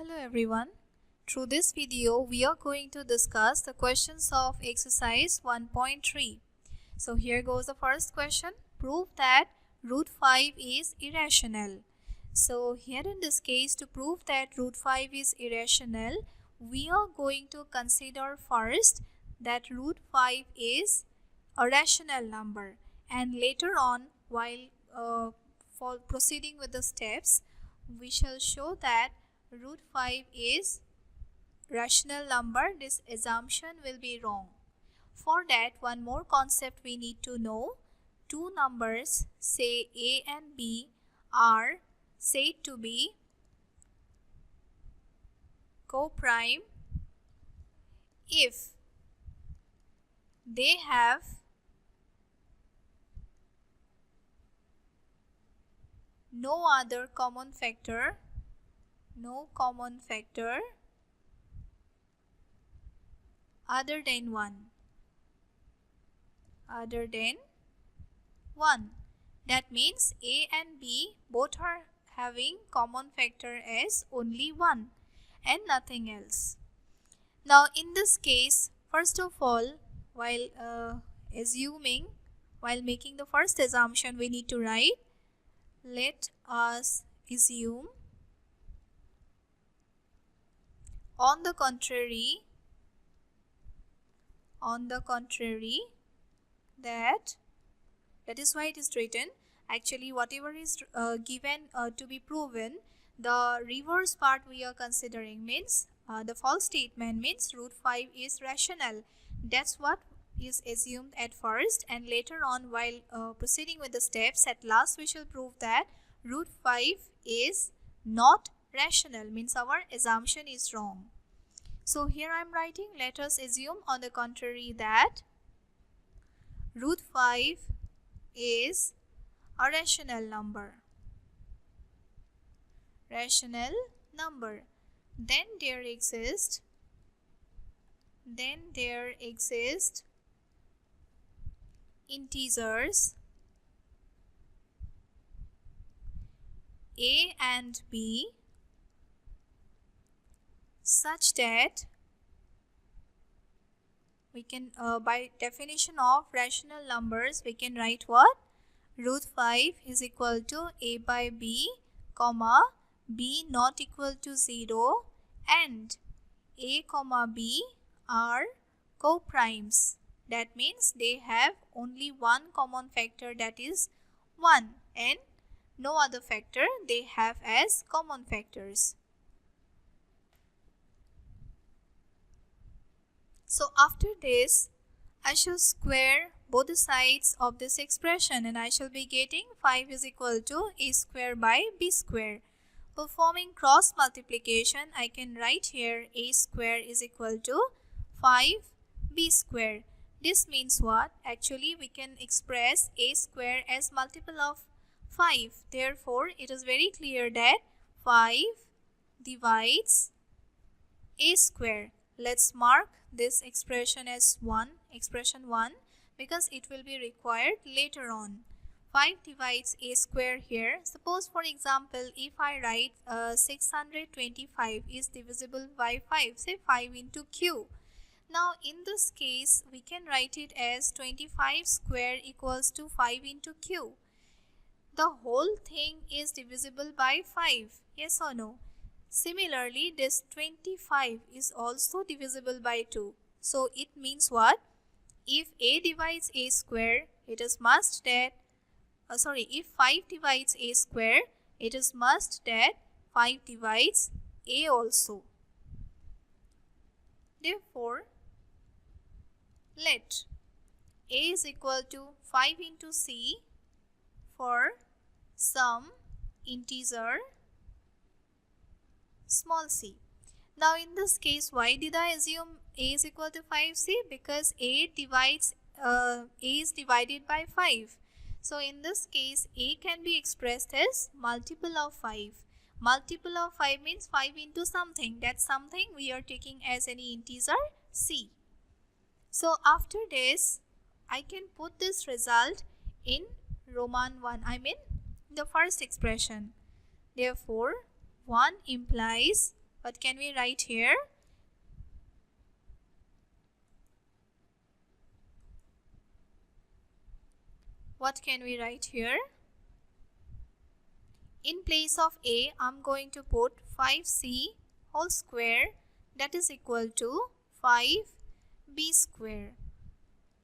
Hello everyone. Through this video, we are going to discuss the questions of exercise 1.3. So here goes the first question. Prove that root 5 is irrational. So here in this case, to prove that root 5 is irrational, we are going to consider first that root 5 is a rational number, and later on, while for proceeding with the steps, we shall show that root 5 is rational number. This assumption will be wrong. For that, one more concept we need to know. Two numbers, say A and B, are said to be co-prime if they have no other common factor, other than 1. That means A and B both are having common factor as only 1 and nothing else. Now in this case, first of all, while making the first assumption, we need to write, let us assume, on the contrary, that is why it is written. Actually, whatever is given to be proven, the reverse part we are considering means the false statement means root 5 is rational. That's what is assumed at first, and later on, while proceeding with the steps, at last we shall prove that root 5 is not rational, means our assumption is wrong. So here I am writing, let us assume on the contrary that root 5 is a rational number. Then there exist integers A and B such that we can, by definition of rational numbers, we can write what? Root 5 is equal to A by B, comma, B not equal to 0, and A comma B are co-primes. That means they have only one common factor, that is 1, and no other factor they have as common factors. So after this, I shall square both the sides of this expression, and I shall be getting 5 is equal to A square by B square. Performing cross multiplication, I can write here A square is equal to 5B square. This means what? Actually, we can express A square as multiple of 5. Therefore, it is very clear that 5 divides A square. Let's mark this expression as expression 1, because it will be required later on. 5 divides A square here. Suppose, for example, if I write 625 is divisible by 5, say 5 into Q. Now in this case, we can write it as 25 square equals to 5 into Q. The whole thing is divisible by 5, yes or no? Similarly, this 25 is also divisible by 2. So it means what? If A divides A square, it is must that, if 5 divides A square, it is must that 5 divides A also. Therefore, let A is equal to 5 into C for some integer small c. Now in this case, why did I assume A is equal to 5c? Because A is divided by 5. So in this case, A can be expressed as multiple of 5. Multiple of 5 means 5 into something. That something we are taking as any integer c. So after this, I can put this result in Roman 1, the first expression. Therefore, 1 implies What can we write here? What can we write here? In place of a, I'm going to put 5c whole square, that is equal to 5b square.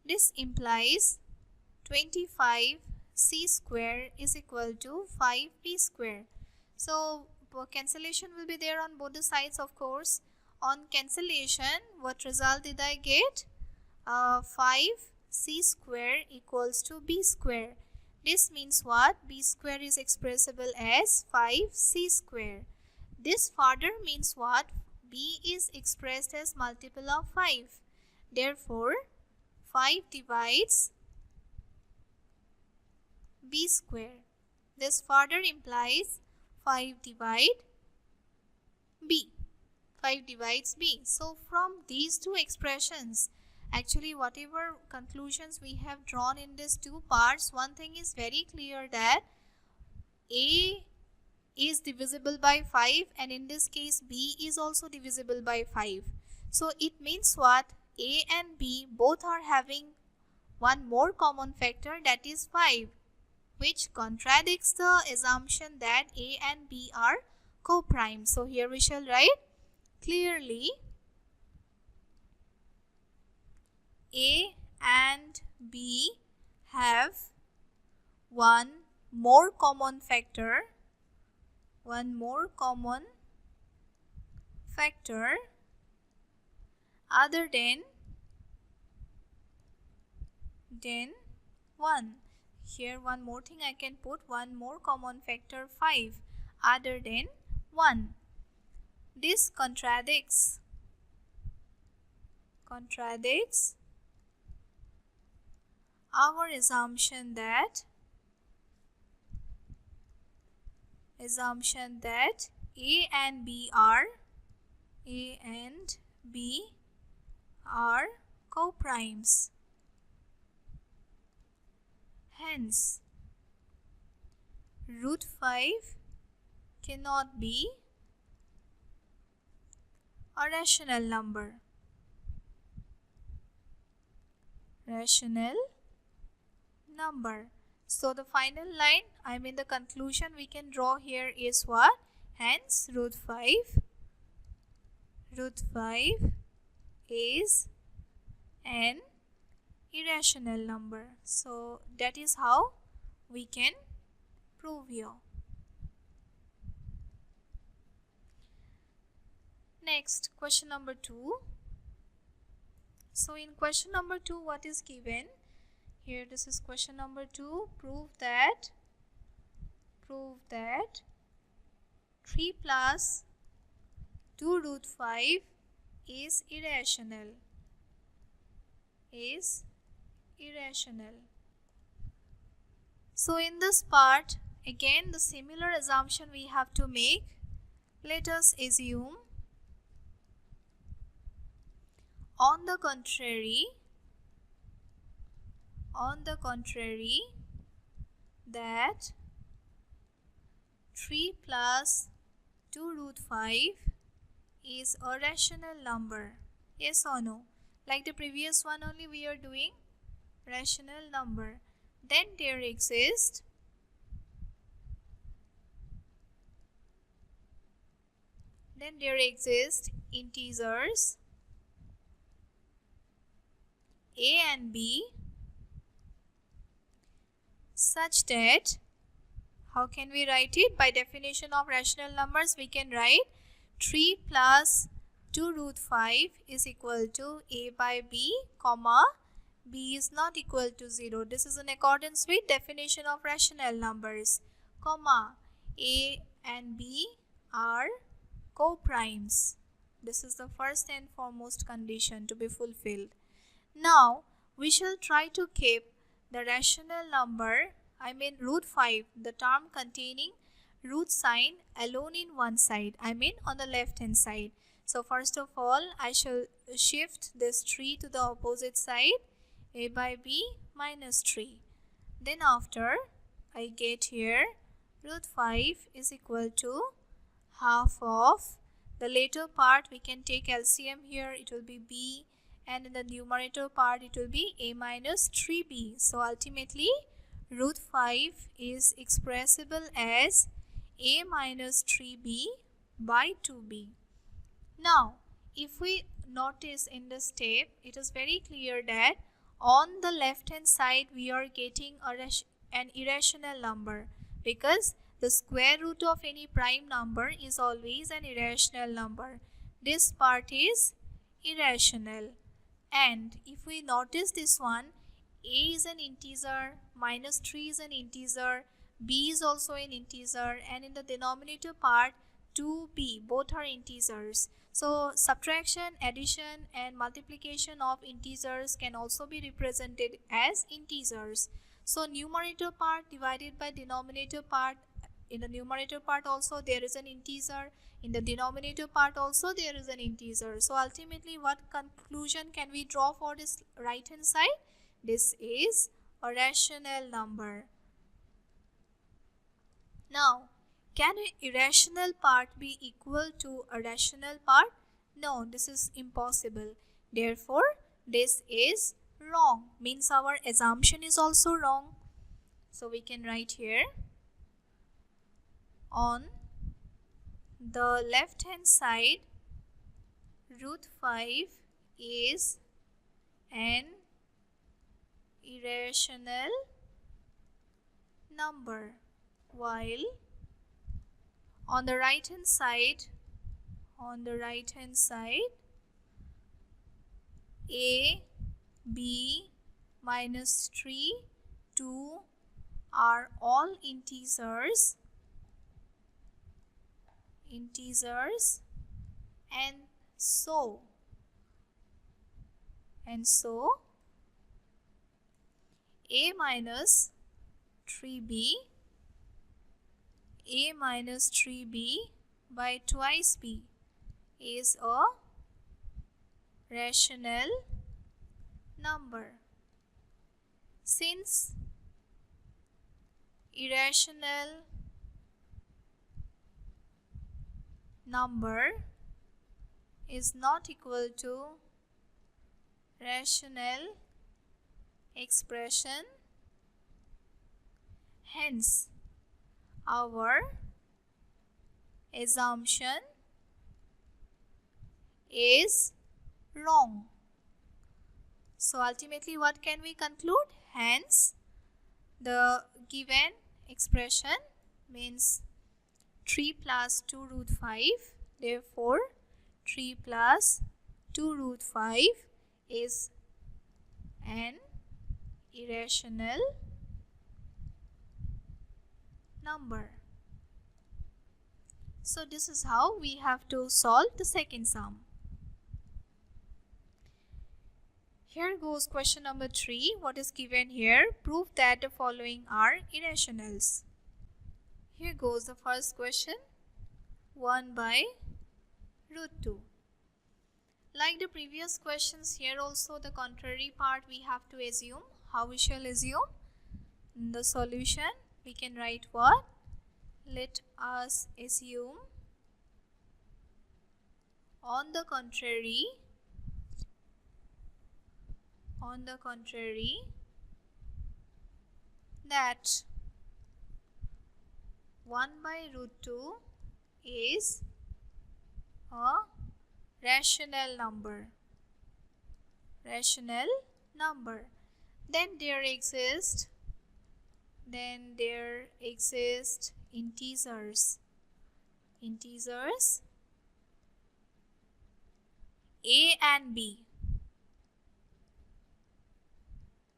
This implies 25c square is equal to 5b square. So cancellation will be there on both the sides, of course. On cancellation, what result did I get? 5c square equals to b square. This means what? B square is expressible as 5c square. This further means what? B is expressed as multiple of 5. Therefore, 5 divides b square. This further implies 5 divide b. 5 divides b. So from these two expressions, actually whatever conclusions we have drawn in these two parts, one thing is very clear, that a is divisible by 5 and in this case b is also divisible by 5. So it means what? A and b both are having one more common factor, that is 5, which contradicts the assumption that a and b are co-prime. So here we shall write clearly A and B have one more common factor other than 1. Here one more thing I can put, one more common factor 5 other than 1. This contradicts our assumption that A and B are co-primes. Hence, root 5 cannot be a rational number. So the final line, the conclusion we can draw here is what? Hence root 5 is an irrational number. So that is how we can prove here. Next, question number 2. So in question number 2, what is given? Here this is question number 2. Prove that 3 plus 2 root 5 is irrational. So in this part, again the similar assumption we have to make. Let us assume, on the contrary, that 3 plus 2 root 5 is a rational number. Yes or no? Like the previous one only we are doing rational number. Then there exist integers A and B such that, how can we write it? By definition of rational numbers, we can write 3 plus 2 root 5 is equal to A by B, comma, B is not equal to 0. This is in accordance with definition of rational numbers, comma, A and B are co-primes. This is the first and foremost condition to be fulfilled. Now, we shall try to keep the rational number, root 5, the term containing root sign alone in one side, on the left hand side. So first of all, I shall shift this 3 to the opposite side, A by B minus 3. Then after, I get here root 5 is equal to half of the later part we can take LCM here, it will be b, and in the numerator part it will be a minus 3b. So ultimately root 5 is expressible as a minus 3b by 2b. Now if we notice in the step, it is very clear that on the left hand side we are getting an irrational number, because the square root of any prime number is always an irrational number. This part is irrational. And if we notice this one, a is an integer, minus 3 is an integer, b is also an integer, and in the denominator part 2b, both are integers. So subtraction, addition and multiplication of integers can also be represented as integers. So numerator part divided by denominator part, in the numerator part also there is an integer, in the denominator part also there is an integer. So ultimately what conclusion can we draw for this right hand side? This is a rational number. Now, can an irrational part be equal to a rational part? No, this is impossible. Therefore, this is wrong. Means our assumption is also wrong. So we can write here, on the left hand side, root 5 is an irrational number, while on the right hand side, a, b, minus 3, 2 are all integers, and so a minus 3b by twice b is a rational number. Since irrational number is not equal to rational expression, hence our assumption is wrong. So ultimately what can we conclude? Hence the given expression means 3 plus 2 root 5. Therefore 3 plus 2 root 5 is an irrational number. So this is how we have to solve the second sum. Here goes question number 3. What is given here? Prove that the following are irrationals. Here goes the first question. 1 by root 2. Like the previous questions, here also the contrary part we have to assume. How we shall assume? In the solution we can write what? Let us assume on the contrary that 1 by root 2 is a rational number. Then there exist integers a and b,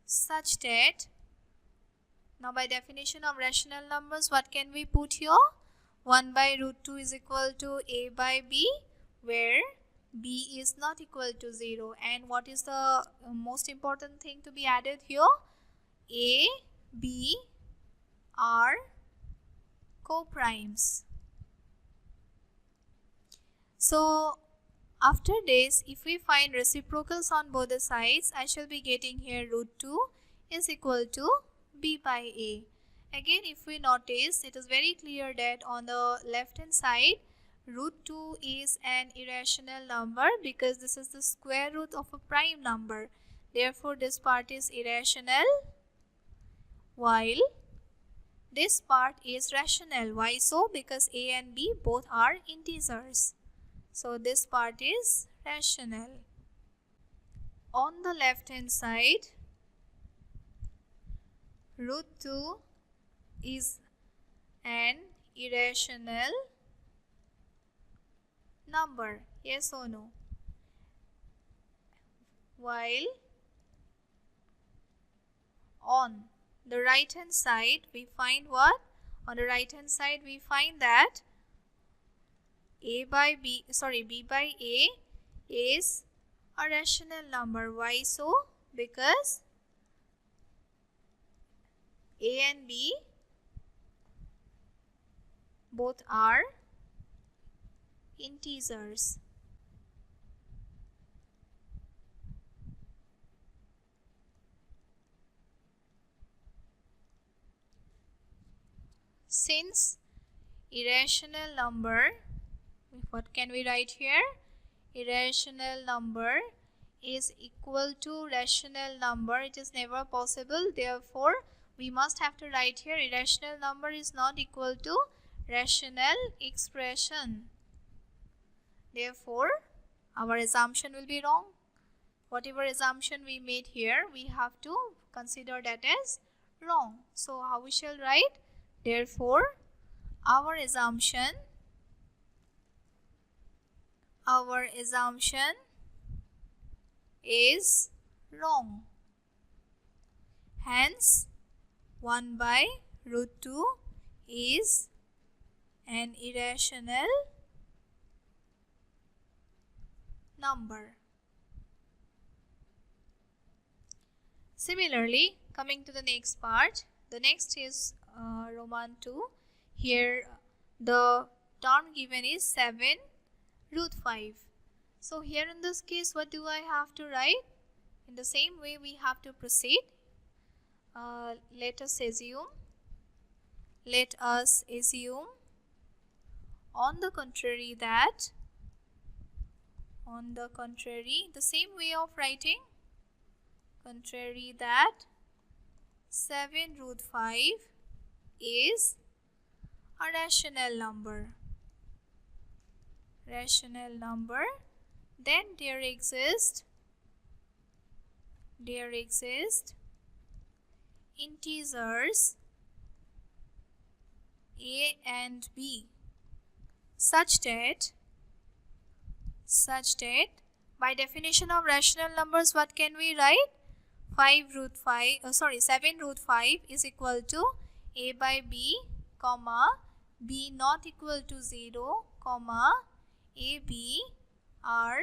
such that, now by definition of rational numbers, what can we put here? 1 by root 2 is equal to a by b, where b is not equal to 0. And what is the most important thing to be added here? A, b are co-primes. So after this, if we find reciprocals on both the sides, I shall be getting here root 2 is equal to b by a. Again, if we notice, it is very clear that on the left hand side, root 2 is an irrational number because this is the square root of a prime number. Therefore, this part is irrational while this part is rational. Why so? Because a and b both are integers. So, this part is rational. On the left hand side, root 2 is an irrational number. Yes or no? While on the right hand side we find what? On the right hand side we find that b by a is a rational number. Why so? Because a and b both are integers. Since irrational number, what can we write here? Irrational number is equal to rational number. It is never possible. Therefore, we must have to write here irrational number is not equal to rational expression. Therefore, our assumption will be wrong. Whatever assumption we made here, we have to consider that as wrong. So, how we shall write? Therefore, our assumption is wrong. Hence, 1 by root 2 is an irrational number. Similarly, coming to the next part, the next is Roman 2. Here the term given is 7 root 5. So here in this case, what do I have to write? In the same way we have to proceed. Let us assume on the contrary, the same way of writing, contrary that 7 root 5 is a rational number. Then there exist integers a and b such that by definition of rational numbers, what can we write? 7 root 5 is equal to a by b, comma, b not equal to 0, comma, a, b are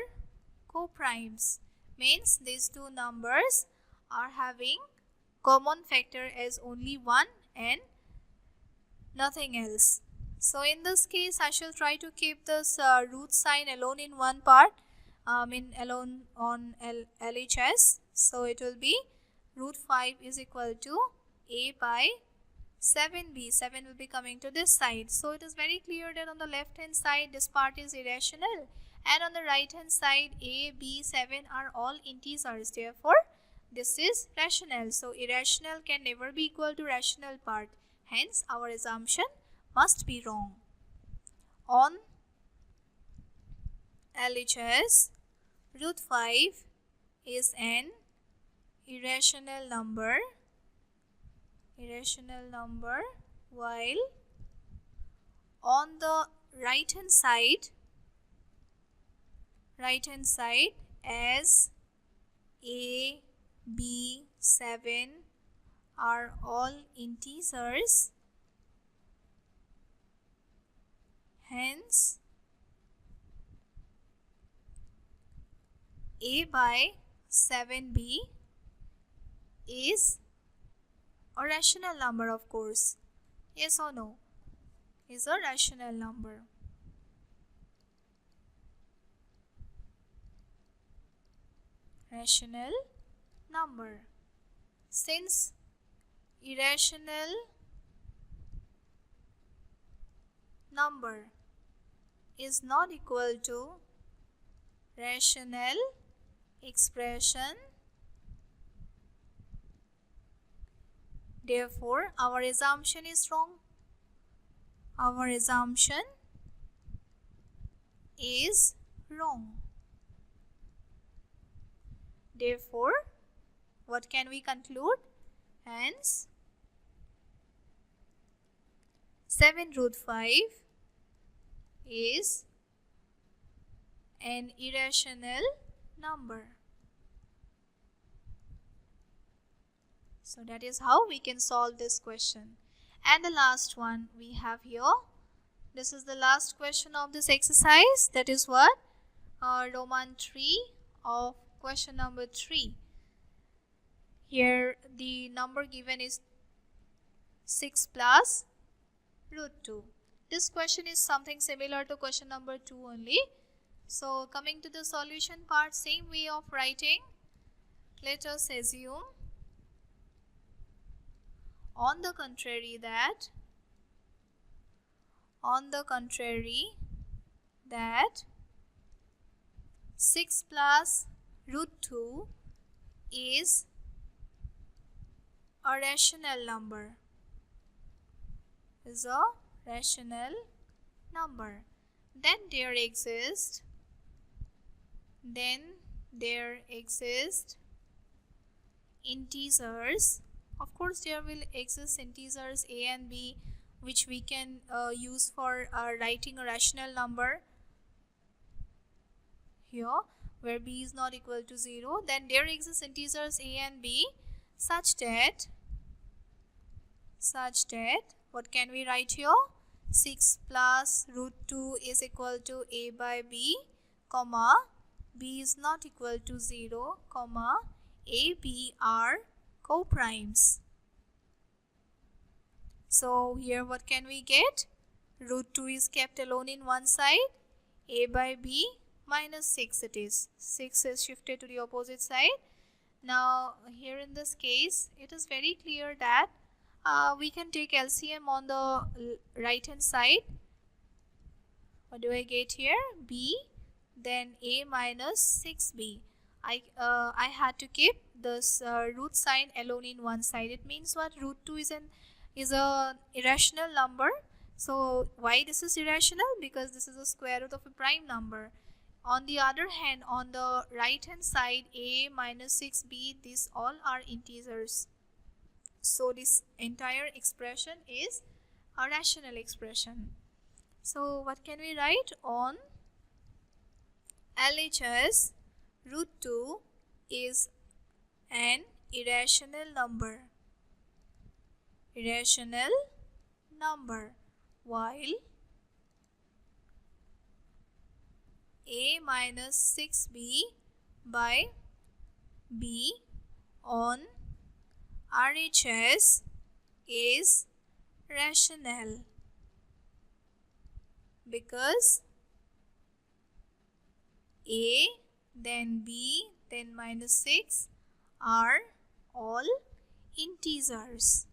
co-primes. Means these two numbers are having common factor as only 1 and nothing else. So in this case, I shall try to keep this root sign alone in one part, alone on LHS. So it will be root 5 is equal to a by 7b. 7 will be coming to this side. So it is very clear that on the left hand side this part is irrational, and on the right hand side a, b, 7 are all integers. Therefore, this is rational. So irrational can never be equal to rational part. Hence, our assumption must be wrong. On LHS, root 5 is an irrational number, while on the right hand side as a, b, 7 are all integers, hence a by 7b is a rational number, of course. Yes or no? Is a rational number. Rational number. Since irrational number is not equal to rational expression. Therefore, our assumption is wrong. Our assumption is wrong. Therefore, what can we conclude? Hence, 7 root 5 is an irrational number. So that is how we can solve this question. And the last one we have here. This is the last question of this exercise. That is what? Roman 3 of question number 3. Here the number given is 6 plus root 2. This question is something similar to question number 2 only. So coming to the solution part, same way of writing. Let us assume on the contrary that 6 plus root 2 is a rational number. Is a rational number. Then there exist integers. Of course, there will exist integers a and b, which we can use for writing a rational number here, where b is not equal to 0. Then there exist integers a and b such that what can we write here? 6 plus root 2 is equal to a by b, comma b is not equal to 0, comma a, b are co-primes. So here what can we get? Root 2 is kept alone in one side, a by b minus 6 it is. 6 is shifted to the opposite side. Now here in this case, it is very clear that we can take LCM on the right hand side. What do I get here? B, then a minus 6b. I had to keep this root sign alone in one side. It means what? Root 2 is a irrational number. So why this is irrational? Because this is a square root of a prime number. On the other hand, on the right hand side, a minus 6b, these all are integers. So this entire expression is a rational expression. So what can we write? On LHS, root 2 is an irrational number. Irrational number. While a minus 6b by b on RHS is rational, because a, then b, then minus 6 are all integers.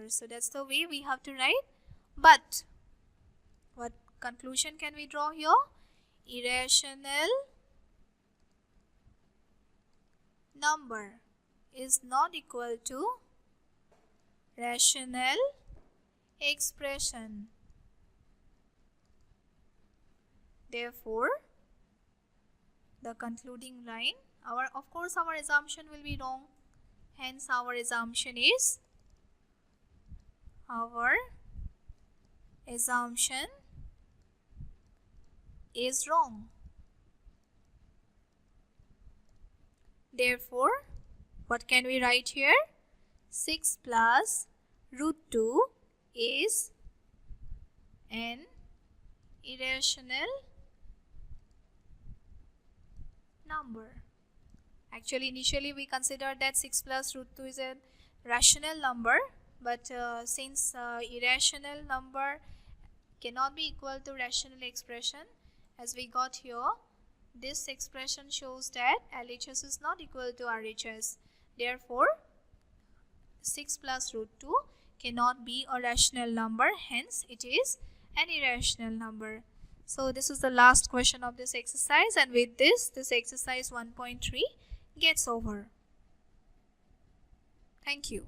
So that's the way we have to write. But what conclusion can we draw here? Irrational number is not equal to rational expression. Therefore, the concluding line, of course our assumption will be wrong. Hence our assumption is wrong. Therefore, what can we write here? 6 plus root 2 is an irrational number. Actually, initially we considered that 6 plus root 2 is a rational number, but since irrational number cannot be equal to rational expression, as we got here, this expression shows that LHS is not equal to RHS. Therefore, 6 plus root 2 cannot be a rational number, hence it is an irrational number. So this is the last question of this exercise, and with this exercise 1.3 gets over. Thank you.